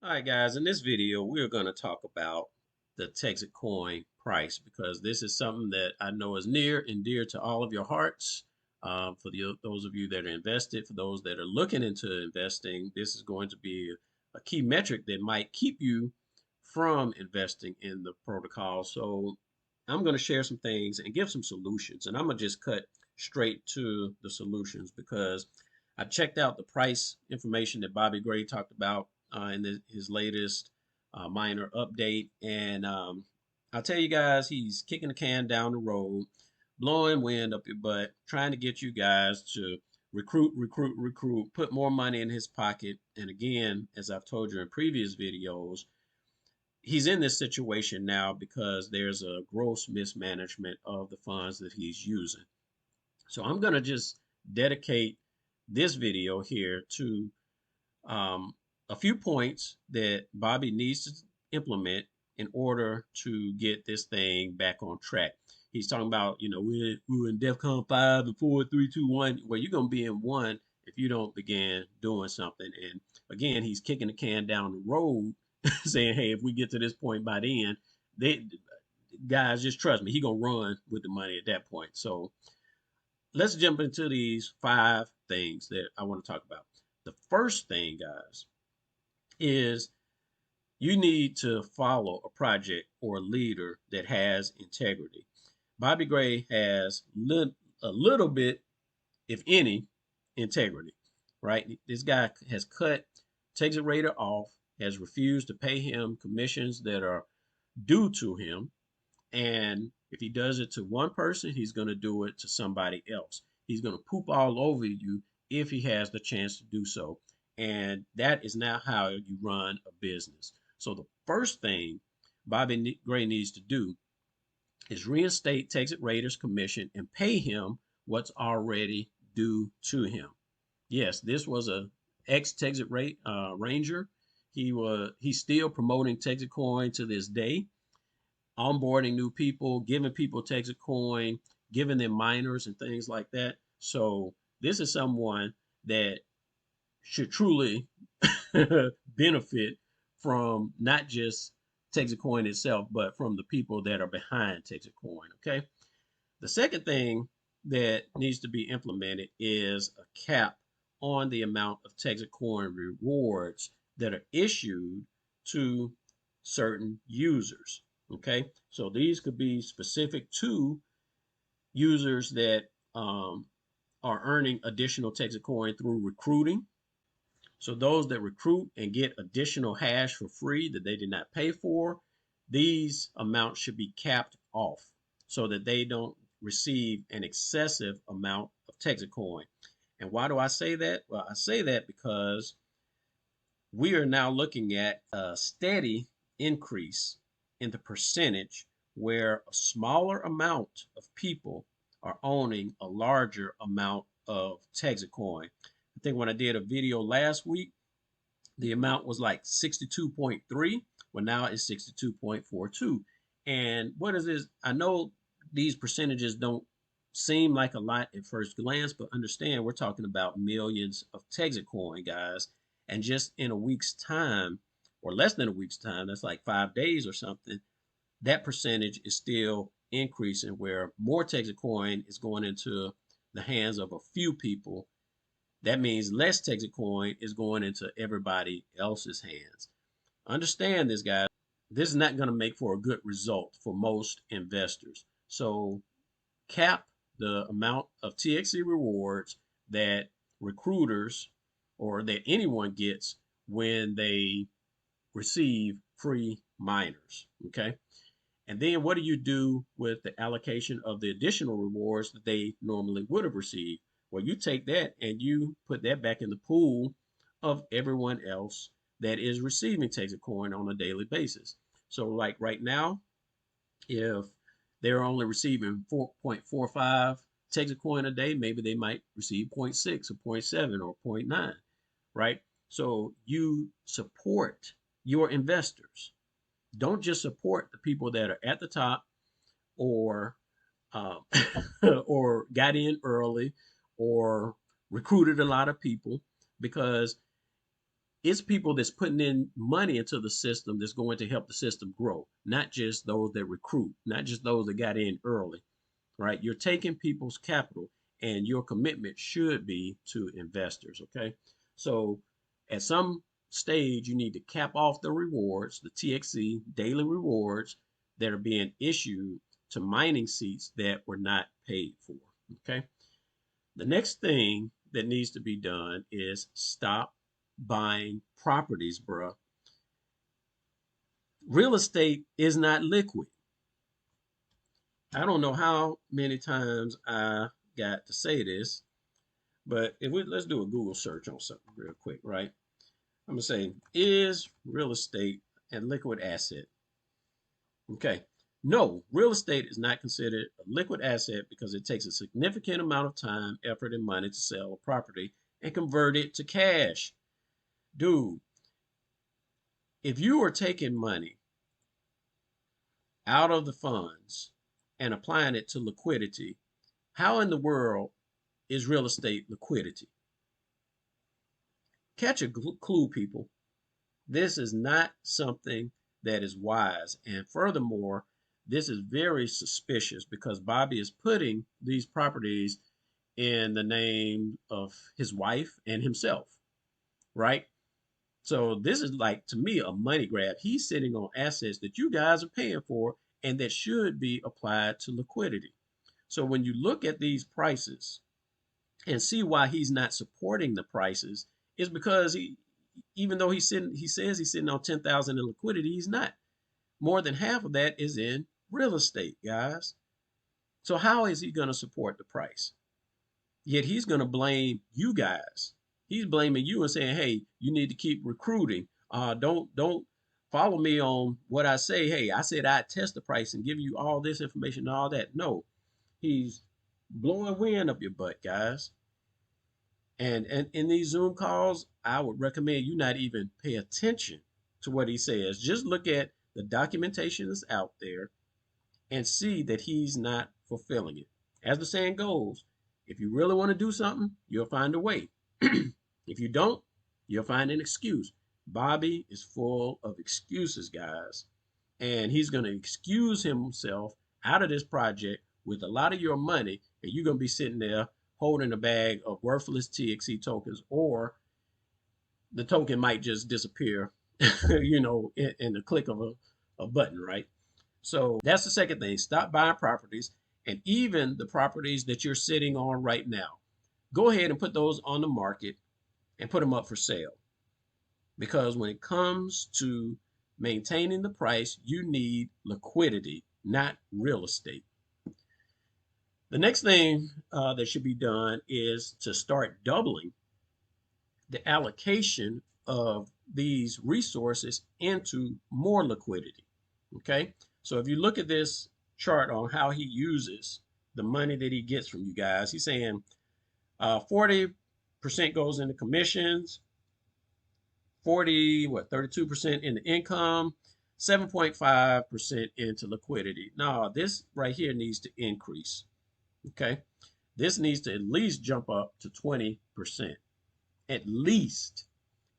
All right, guys, in this video, we're going to talk about the Texitcoin price because this is something that I know is near and dear to all of your hearts. Those of you that are invested, for those that are looking into investing, this is going to be a key metric that might keep you from investing in the protocol. So I'm going to share some things and give some solutions, and I'm going to just cut straight to the solutions because I checked out the price information that Bobby Gray talked about in his latest minor update. And I'll tell you guys, he's kicking the can down the road, blowing wind up your butt, trying to get you guys to recruit, put more money in his pocket. And again, as I've told you in previous videos, he's in this situation now because there's a gross mismanagement of the funds that he's using. So I'm going to just dedicate this video here to um, a few points that Bobby needs to implement in order to get this thing back on track. He's talking about, we're in DEFCON 5 and 4, 3, 2, 1. Well, you're going to be in one if you don't begin doing something. And again, he's kicking the can down the road, saying, hey, if we get to this point by then, guys, just trust me, he's going to run with the money at that point. So let's jump into these 5 things that I want to talk about. The first thing, guys, is you need to follow a project or a leader that has integrity. Bobby Gray has a little bit, if any, integrity, right? This guy has cut Texit Raider off, has refused to pay him commissions that are due to him. And if he does it to one person, he's going to do it to somebody else. He's going to poop all over you if he has the chance to do so. And that is not how you run a business. So the first thing Bobby Gray needs to do is reinstate Texit Raiders commission and pay him what's already due to him. Yes, this was a ex-Texit Ranger. He's still promoting Texitcoin to this day, onboarding new people, giving people Texitcoin, giving them miners and things like that. So this is someone that should truly benefit from not just Texitcoin itself, but from the people that are behind Texitcoin. Okay. The second thing that needs to be implemented is a cap on the amount of Texitcoin rewards that are issued to certain users. Okay, so these could be specific to users that are earning additional Texitcoin through recruiting. So those that recruit and get additional hash for free that they did not pay for, these amounts should be capped off so that they don't receive an excessive amount of Texitcoin. And why do I say that? Well, I say that because we are now looking at a steady increase in the percentage where a smaller amount of people are owning a larger amount of Texitcoin. I think when I did a video last week, the amount was like 62.3. Well, now it's 62.42. And what is this? I know these percentages don't seem like a lot at first glance, but understand we're talking about millions of Texitcoin, guys. And just in a week's time, or less than a week's time, that's like 5 days or something, that percentage is still increasing where more Texitcoin is going into the hands of a few people. That means less Texitcoin is going into everybody else's hands. Understand this, guys. This is not going to make for a good result for most investors. So cap the amount of TXC rewards that recruiters or that anyone gets when they receive free miners. Okay. And then what do you do with the allocation of the additional rewards that they normally would have received? Well, you take that and you put that back in the pool of everyone else that is receiving Texitcoin on a daily basis. So like right now, if they're only receiving 4.45 Texitcoin a day, maybe they might receive 0.6 or 0.7 or 0.9, right? So you support your investors. Don't just support the people that are at the top or um, or got in early or recruited a lot of people, because It's people that's putting in money into the system that's going to help the system grow, not just those that recruit, not just those that got in early, right? You're taking people's capital, and your commitment should be to investors, okay? So at some stage, you need to cap off the rewards, the TXC daily rewards that are being issued to mining seats that were not paid for, okay? The next thing that needs to be done is stop buying properties, bruh. Real estate is not liquid. I don't know how many times I got to say this, but let's do a Google search on something real quick, right? I'm gonna say, is real estate a liquid asset? Okay. No, real estate is not considered a liquid asset because it takes a significant amount of time, effort, and money to sell a property and convert it to cash. Dude, if you are taking money out of the funds and applying it to liquidity, how in the world is real estate liquidity? Catch a clue, people. This is not something that is wise. And furthermore, this is very suspicious because Bobby is putting these properties in the name of his wife and himself, right? So this is like, to me, a money grab. He's sitting on assets that you guys are paying for and that should be applied to liquidity. So when you look at these prices and see why he's not supporting the prices, is because even though he says he's sitting on 10,000 in liquidity, he's not. More than half of that is in real estate, guys. So how is he going to support the price? Yet he's going to blame you guys. He's blaming you and saying, "Hey, you need to keep recruiting. Don't follow me on what I say. Hey, I said I'd test the price and give you all this information and all that." No, he's blowing wind up your butt, guys. And in these Zoom calls, I would recommend you not even pay attention to what he says. Just look at the documentation that's out there and see that he's not fulfilling it. As the saying goes, if you really want to do something, you'll find a way. If you don't, you'll find an excuse. Bobby is full of excuses, guys. And he's going to excuse himself out of this project with a lot of your money, and you're going to be sitting there holding a bag of worthless TXC tokens, or the token might just disappear, in the click of a button, right? So that's the second thing. Stop buying properties, and even the properties that you're sitting on right now. Go ahead and put those on the market and put them up for sale. Because when it comes to maintaining the price, you need liquidity, not real estate. The next thing that should be done is to start doubling the allocation of these resources into more liquidity. Okay, so if you look at this chart on how he uses the money that he gets from you guys, he's saying 40% goes into commissions, 32% in the income, 7.5% into liquidity. Now, this right here needs to increase. Okay, this needs to at least jump up to 20%, at least.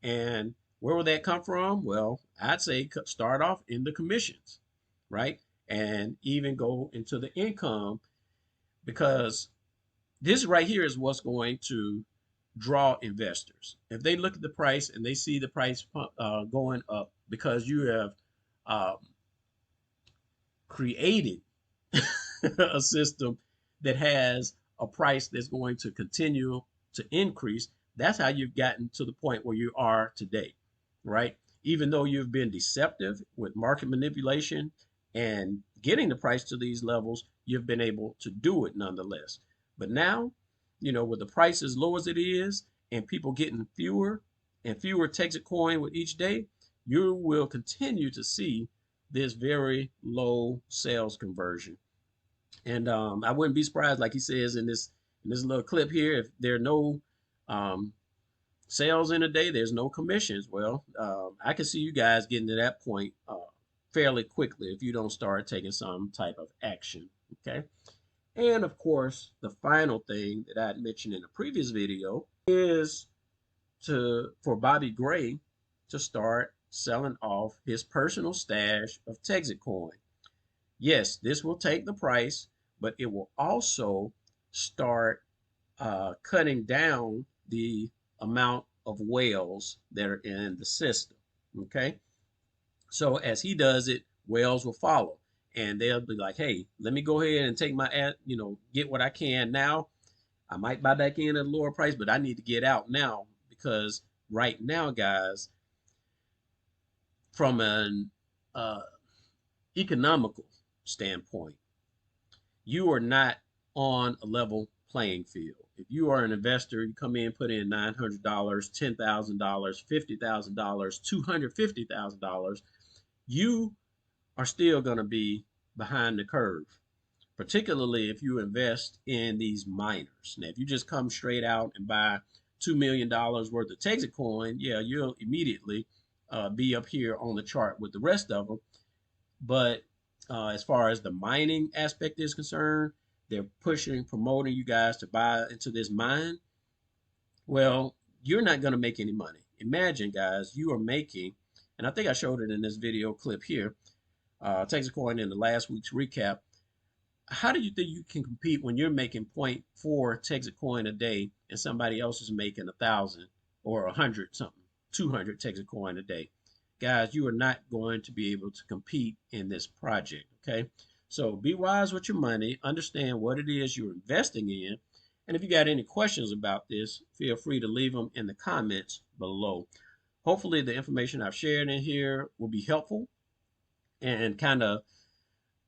And where will that come from? Well, I'd say start off in the commissions, right? And even go into the income, because this right here is what's going to draw investors. If they look at the price and they see the price going up because you have created a system that has a price that's going to continue to increase, that's how you've gotten to the point where you are today, right? Even though you've been deceptive with market manipulation and getting the price to these levels, you've been able to do it nonetheless. But now, with the price as low as it is and people getting fewer and fewer Texitcoin with each day, you will continue to see this very low sales conversion. And I wouldn't be surprised, like he says in this little clip here, if there are no sales in a day, there's no commissions. Well, I can see you guys getting to that point fairly quickly if you don't start taking some type of action. Okay. And of course, the final thing that I had mentioned in a previous video is for Bobby Gray to start selling off his personal stash of Texitcoin. Yes, this will take the price, but it will also start cutting down the amount of whales that are in the system. Okay, so as he does it, whales will follow, and they'll be like, "Hey, let me go ahead and take my ad, get what I can now. I might buy back in at a lower price, but I need to get out now because right now, guys, from an uh, economical standpoint, you are not on a level playing field. If you are an investor, you come in, put in $900, $10,000, $50,000, $250,000, you are still going to be behind the curve, particularly if you invest in these miners. Now, if you just come straight out and buy $2 million worth of Texitcoin, yeah, you'll immediately be up here on the chart with the rest of them. But as far as the mining aspect is concerned, they're promoting you guys to buy into this mine. Well, you're not going to make any money. Imagine, guys, you are making, and I think I showed it in this video clip here, Texitcoin in the last week's recap. How do you think you can compete when you're making zero point 0.4 Texitcoin a day and somebody else is making 1,000 or 100 something, 200 Texitcoin a day? Guys, you are not going to be able to compete in this project, okay? So be wise with your money, understand what it is you're investing in, and if you got any questions about this, feel free to leave them in the comments below. Hopefully the information I've shared in here will be helpful and kind of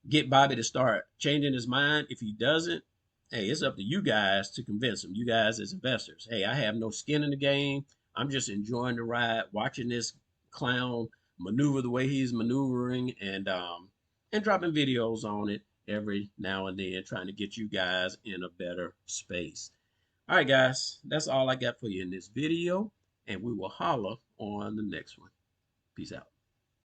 get Bobby to start changing his mind. If he doesn't, hey, it's up to you guys to convince him. You guys as investors. Hey, I have no skin in the game. I'm just enjoying the ride, watching this clown maneuver the way he's maneuvering, and dropping videos on it every now and then, trying to get you guys in a better space. All right, guys, that's all I got for you in this video, and we will holler on the next one. Peace out.